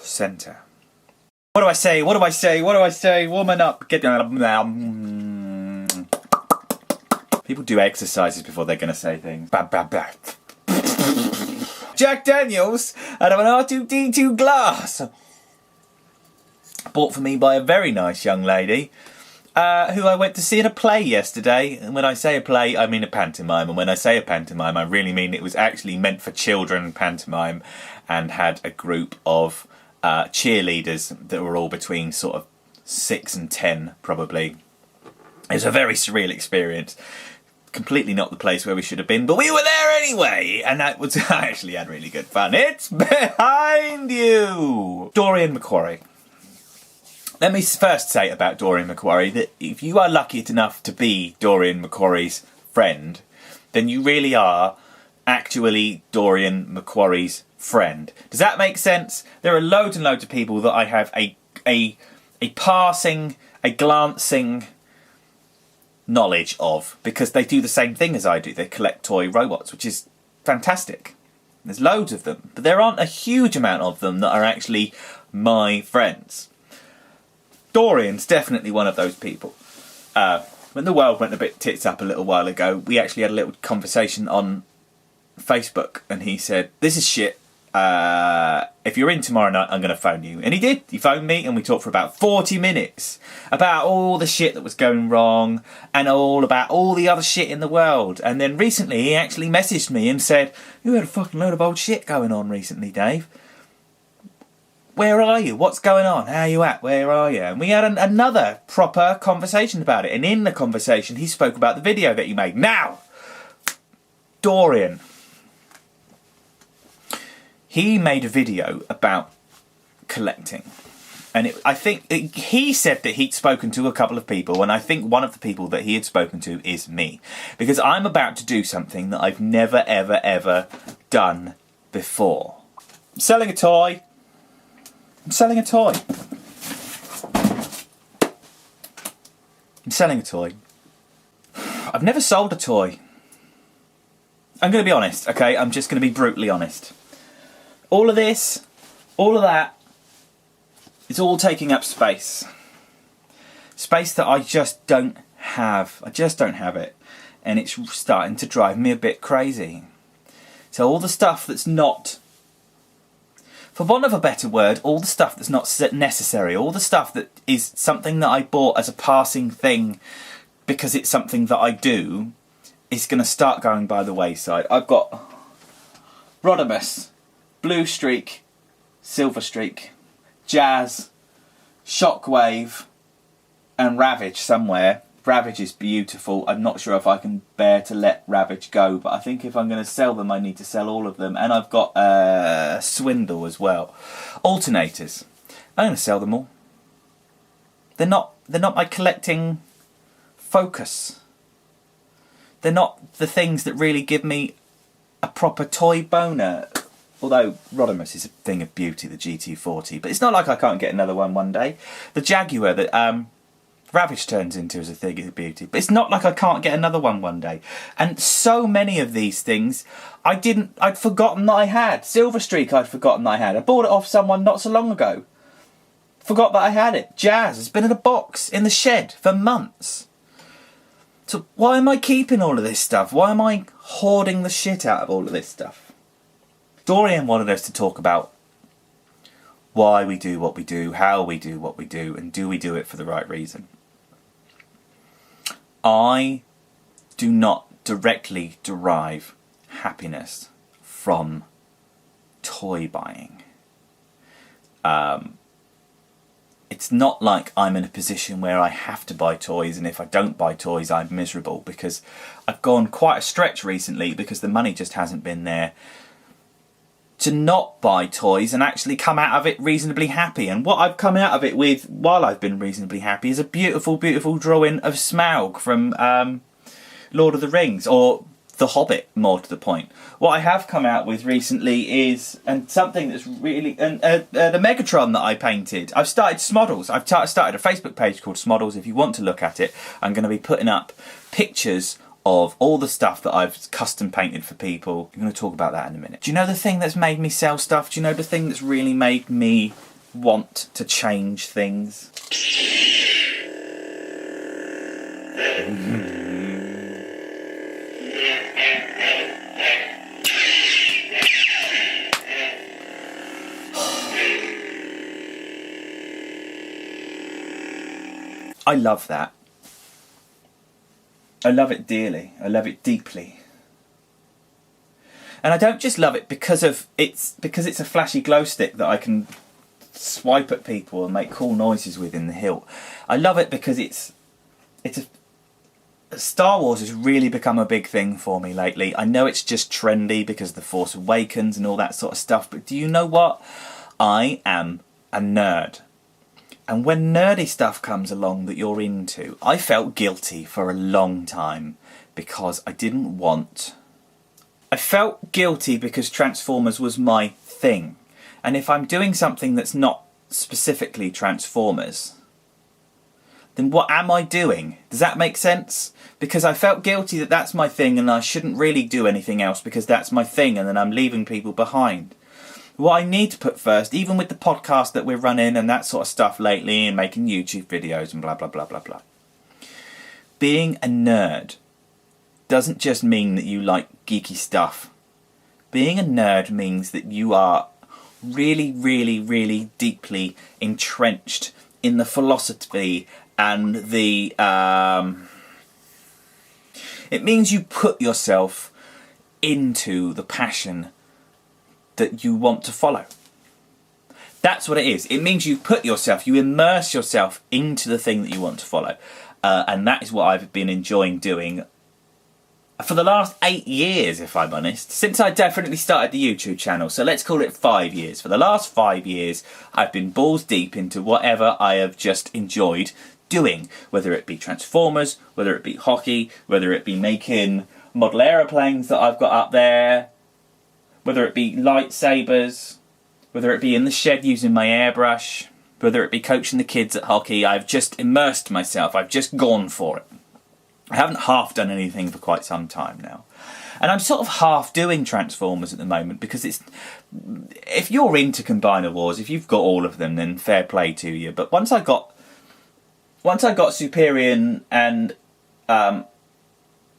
Centre. What do I say? What do I say? What do I say? Woman up. Get down. People do exercises before they're going to say things. Jack Daniels out of an R2D2 glass. Bought for me by a very nice young lady who I went to see in a play yesterday. And when I say a play, I mean a pantomime. And when I say a pantomime, I really mean it was actually meant for children pantomime and had a group of cheerleaders that were all between sort of 6 and 10 probably. It was a very surreal experience. Completely not the place where we should have been, but we were there anyway, and that was I actually had really good fun. It's behind you! Dorian Macquarie. Let me first say about Dorian Macquarie that if you are lucky enough to be Dorian Macquarie's friend, then you really are actually Dorian Macquarie's friend. Does that make sense? There are loads and loads of people that I have a passing, a glancing knowledge of because they do the same thing as I do. They collect toy robots, which is fantastic. There's loads of them, but there aren't a huge amount of them that are actually my friends. Dorian's definitely one of those people. When the world went a bit tits up a little while ago, we actually had a little conversation on Facebook, and he said, "This is shit. If you're in tomorrow night, I'm going to phone you." And he did. He phoned me and we talked for about 40 minutes about all the shit that was going wrong and all about all the other shit in the world. And then recently he actually messaged me and said, "You had a fucking load of old shit going on recently, Dave. Where are you? What's going on? How are you at? Where are you?" And we had another proper conversation about it. And in the conversation he spoke about the video that he made. Now, Dorian. He made a video about collecting. And he said that he'd spoken to a couple of people, and I think one of the people that he had spoken to is me. Because I'm about to do something that I've never, ever, ever done before. I'm selling a toy. I'm selling a toy. I'm selling a toy. I've never sold a toy. I'm going to be honest, okay? I'm just going to be brutally honest. All of this, all of that, it's all taking up space. Space that I just don't have. I just don't have it. And it's starting to drive me a bit crazy. So all the stuff that's not, for want of a better word, all the stuff that's not necessary, all the stuff that is something that I bought as a passing thing because it's something that I do, is going to start going by the wayside. I've got Rodimus, Blue Streak, Silver Streak, Jazz, Shockwave, and Ravage somewhere. Ravage is beautiful. I'm not sure if I can bear to let Ravage go, but I think if I'm going to sell them, I need to sell all of them. And I've got Swindle as well. Alternators. I'm going to sell them all. They're not my collecting focus. They're not the things that really give me a proper toy boner. Although Rodimus is a thing of beauty, the GT40. But it's not like I can't get another one day. The Jaguar that Ravage turns into is a thing of beauty. But it's not like I can't get another one day. And so many of these things, I'd forgotten that I had. Silver Streak I'd forgotten that I had. I bought it off someone not so long ago. Forgot that I had it. Jazz has been in a box in the shed for months. So why am I keeping all of this stuff? Why am I hoarding the shit out of all of this stuff? Dorian wanted us to talk about why we do what we do, how we do what we do, and do we do it for the right reason. I do not directly derive happiness from toy buying. It's not like I'm in a position where I have to buy toys, and if I don't buy toys I'm miserable, because I've gone quite a stretch recently because the money just hasn't been there to not buy toys and actually come out of it reasonably happy. And what I've come out of it with while I've been reasonably happy is a beautiful, beautiful drawing of Smaug from Lord of the Rings, or The Hobbit, more to the point. What I have come out with recently is, and something that's really, the Megatron that I painted. I've started Smoddles. I've started a Facebook page called Smoddles. If you want to look at it, I'm going to be putting up pictures of all the stuff that I've custom painted for people. I'm going to talk about that in a minute. Do you know the thing that's made me sell stuff? Do you know the thing that's really made me want to change things. I love that. I love it dearly. I love it deeply. And I don't just love it because it's a flashy glow stick that I can swipe at people and make cool noises with in the hilt. I love it because Star Wars has really become a big thing for me lately. I know it's just trendy because of The Force Awakens and all that sort of stuff, but do you know what? I am a nerd. And when nerdy stuff comes along that you're into, I felt guilty for a long time because I felt guilty because Transformers was my thing. And if I'm doing something that's not specifically Transformers, then what am I doing? Does that make sense? Because I felt guilty that that's my thing and I shouldn't really do anything else because that's my thing and then I'm leaving people behind. What I need to put first, even with the podcast that we're running and that sort of stuff lately and making YouTube videos and blah, blah, blah, blah, blah. Being a nerd doesn't just mean that you like geeky stuff. Being a nerd means that you are really, really, really deeply entrenched in the philosophy and the... It means you put yourself into the passion that you want to follow. That's what it is. It means you immerse yourself into the thing that you want to follow. And that is what I've been enjoying doing for the last 8 years, if I'm honest. Since I definitely started the YouTube channel. So let's call it 5 years. For the last 5 years, I've been balls deep into whatever I have just enjoyed doing. Whether it be Transformers, whether it be hockey, whether it be making model aeroplanes that I've got up there, whether it be lightsabers, whether it be in the shed using my airbrush, whether it be coaching the kids at hockey. I've just immersed myself. I've just gone for it. I haven't half done anything for quite some time now. And I'm sort of half doing Transformers at the moment because if you're into Combiner Wars, if you've got all of them, then fair play to you. But once I got Superior and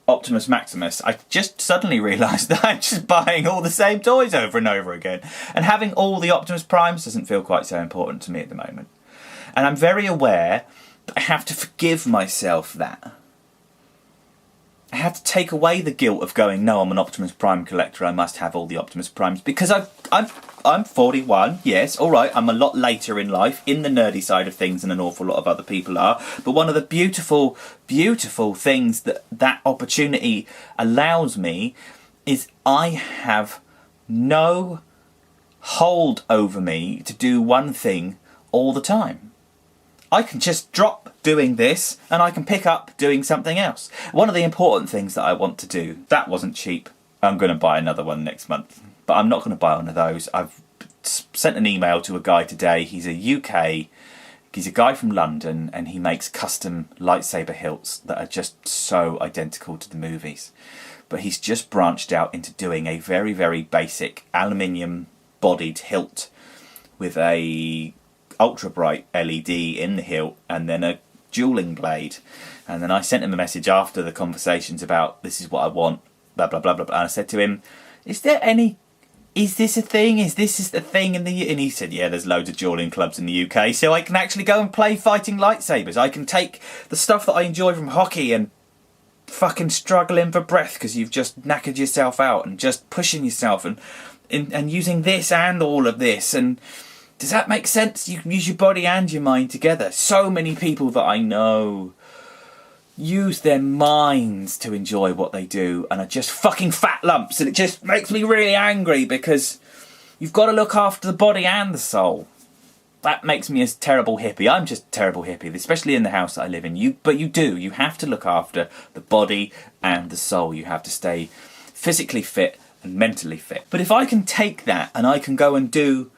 Optimus Maximus, I just suddenly realised that I'm just buying all the same toys over and over again. And having all the Optimus Primes doesn't feel quite so important to me at the moment. And I'm very aware that I have to forgive myself that. I have to take away the guilt of going, no, I'm an Optimus Prime collector, I must have all the Optimus Primes. Because I'm 41, yes, alright, I'm a lot later in life, in the nerdy side of things than an awful lot of other people are. But one of the beautiful, beautiful things that opportunity allows me is I have no hold over me to do one thing all the time. I can just drop doing this and I can pick up doing something else. One of the important things that I want to do, that wasn't cheap. I'm going to buy another one next month, but I'm not going to buy one of those. I've sent an email to a guy today. He's a guy from London and he makes custom lightsaber hilts that are just so identical to the movies. But he's just branched out into doing a very, very basic aluminium bodied hilt with a ultra bright LED in the hilt and then a dueling blade. And then I sent him a message after the conversations about this is what I want, blah blah blah blah, and I said to him, is this a thing? Is this the thing in the... And he said, yeah, there's loads of dueling clubs in the UK, so I can actually go and play fighting lightsabers. I can take the stuff that I enjoy from hockey and fucking struggling for breath because you've just knackered yourself out and just pushing yourself and using this and all of this. And does that make sense? You can use your body and your mind together. So many people that I know use their minds to enjoy what they do and are just fucking fat lumps, and it just makes me really angry because you've got to look after the body and the soul. That makes me a terrible hippie. I'm just a terrible hippie, especially in the house that I live in. You have to look after the body and the soul. You have to stay physically fit and mentally fit. But if I can take that and I can go and do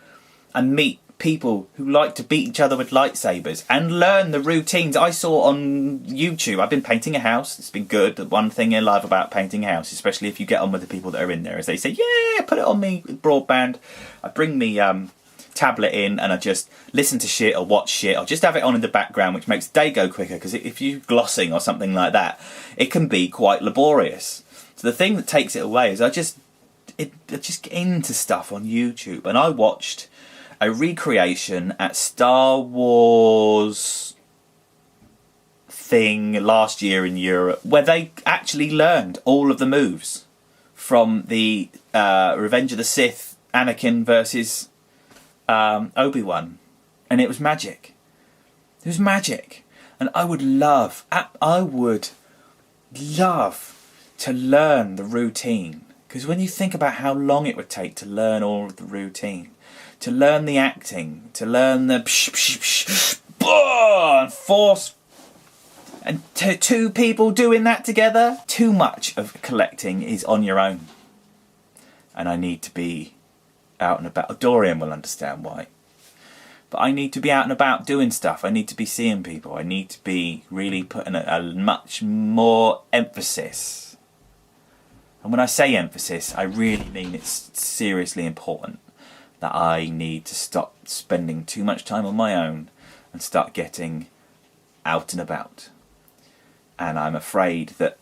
and meet people who like to beat each other with lightsabers and learn the routines I saw on YouTube. I've been painting a house. It's been good. The one thing I love about painting a house, especially if you get on with the people that are in there, is they say, yeah, put it on me with broadband. I bring me tablet in and I just listen to shit or watch shit, or just have it on in the background, which makes the day go quicker, because if you're glossing or something like that, it can be quite laborious. So the thing that takes it away is I just get into stuff on YouTube, and I watched a recreation at Star Wars thing last year in Europe, where they actually learned all of the moves from the Revenge of the Sith, Anakin versus Obi-Wan, and it was magic. It was magic, and I would love to learn the routine, because when you think about how long it would take to learn all of the routine, to learn the acting, to learn the psh, psh, psh, psh, and force, and two people doing that together, too much of collecting is on your own, and I need to be out and about. Dorian will understand why. But I need to be out and about doing stuff. I need to be seeing people. I need to be really putting a much more emphasis. And when I say emphasis, I really mean it's seriously important that I need to stop spending too much time on my own and start getting out and about. And I'm afraid that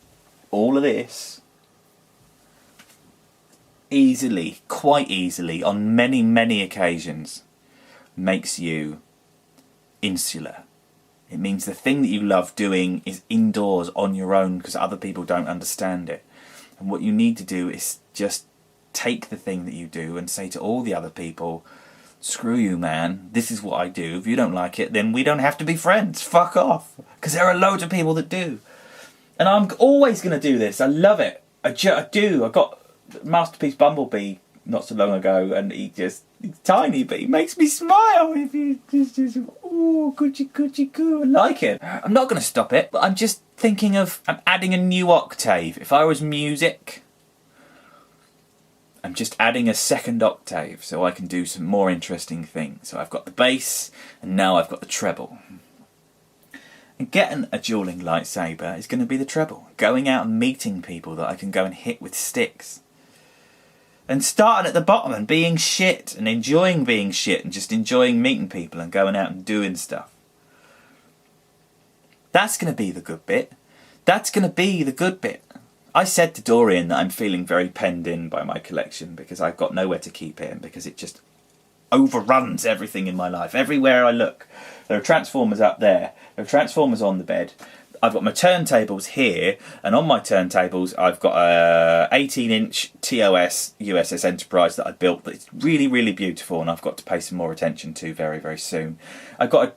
all of this quite easily, on many, many occasions, makes you insular. It means the thing that you love doing is indoors on your own because other people don't understand it. And what you need to do is just take the thing that you do and say to all the other people, screw you, man, this is what I do. If you don't like it, then we don't have to be friends. Fuck off. Because there are loads of people that do. And I'm always going to do this. I love it. I do. I got Masterpiece Bumblebee not so long ago, and he's tiny, but he makes me smile. If you just oh, coochie, I like it. I'm not going to stop it, but I'm just thinking of adding a new octave. If I was music, I'm just adding a second octave so I can do some more interesting things. So I've got the bass, and now I've got the treble. And getting a dueling lightsaber is going to be the treble. Going out and meeting people that I can go and hit with sticks. And starting at the bottom and being shit and enjoying being shit and just enjoying meeting people and going out and doing stuff. That's going to be the good bit. That's going to be the good bit. I said to Dorian that I'm feeling very penned in by my collection because I've got nowhere to keep it and because it just overruns everything in my life. Everywhere I look, there are Transformers up there. There are Transformers on the bed. I've got my turntables here, and on my turntables I've got a 18-inch TOS USS Enterprise that I built that's really, really beautiful, and I've got to pay some more attention to very, very soon. I've got a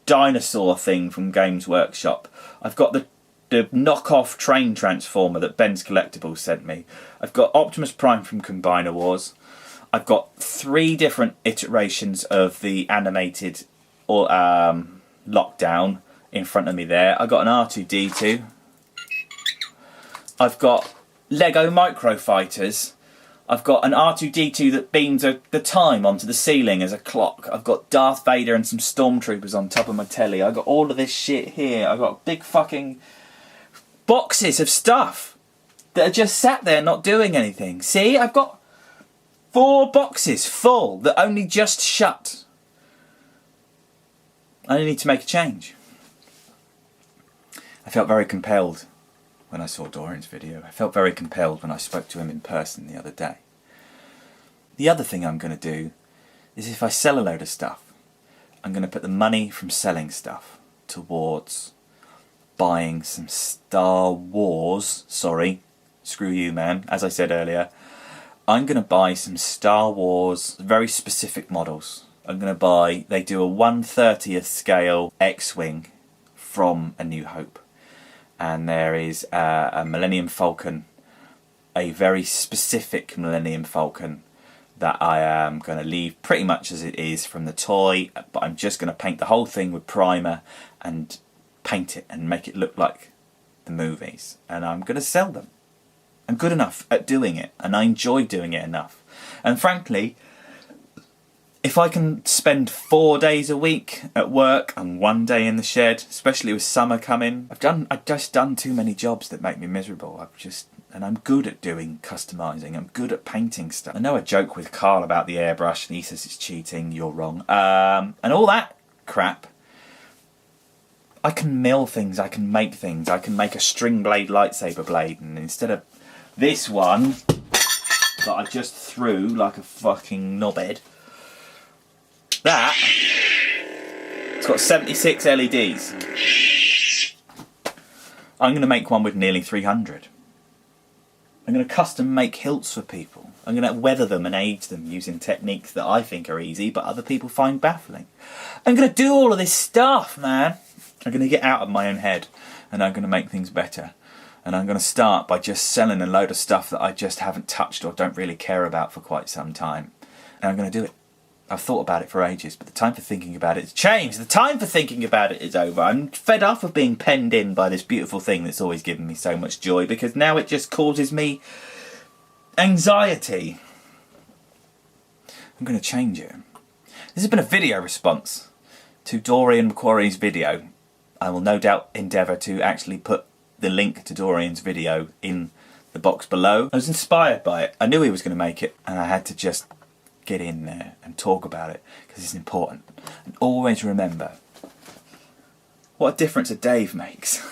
dinosaur thing from Games Workshop. I've got the knockoff train transformer that Ben's Collectibles sent me. I've got Optimus Prime from Combiner Wars. I've got 3 different iterations of the animated Lockdown in front of me there. I've got an R2-D2. I've got Lego Micro Fighters. I've got an R2-D2 that beams the time onto the ceiling as a clock. I've got Darth Vader and some Stormtroopers on top of my telly. I've got all of this shit here. I've got big fucking boxes of stuff that are just sat there not doing anything. See, I've got 4 boxes full that only just shut. I need to make a change. I felt very compelled when I saw Dorian's video. I felt very compelled when I spoke to him in person the other day. The other thing I'm going to do is if I sell a load of stuff, I'm going to put the money from selling stuff towards buying some Star Wars. Sorry, screw you, man. As I said earlier, I'm going to buy some Star Wars very specific models. I'm going to buy, they do a 1/30th scale X-Wing from A New Hope. And there is a Millennium Falcon, a very specific Millennium Falcon that I am going to leave pretty much as it is from the toy, but I'm just going to paint the whole thing with primer and paint it and make it look like the movies. And I'm going to sell them. I'm good enough at doing it, and I enjoy doing it enough. And frankly, if I can spend 4 days a week at work and 1 day in the shed, especially with summer coming, I've just done too many jobs that make me miserable. And I'm good at doing customising. I'm good at painting stuff. I know I joke with Carl about the airbrush and he says it's cheating, you're wrong. And all that crap. I can mill things, I can make things. I can make a string blade lightsaber blade, and instead of this one that I just threw like a fucking knobhead, that, it's got 76 LEDs. I'm going to make one with nearly 300. I'm going to custom make hilts for people. I'm going to weather them and age them using techniques that I think are easy but other people find baffling. I'm going to do all of this stuff, man. I'm going to get out of my own head and I'm going to make things better. And I'm going to start by just selling a load of stuff that I just haven't touched or don't really care about for quite some time. And I'm going to do it. I've thought about it for ages, but the time for thinking about it has changed. The time for thinking about it is over. I'm fed up of being penned in by this beautiful thing that's always given me so much joy, because now it just causes me anxiety. I'm going to change it. This has been a video response to Dorian Macquarie's video. I will no doubt endeavour to actually put the link to Dorian's video in the box below. I was inspired by it. I knew he was going to make it, and I had to just get in there and talk about it because it's important. And always remember what a difference a Dave makes.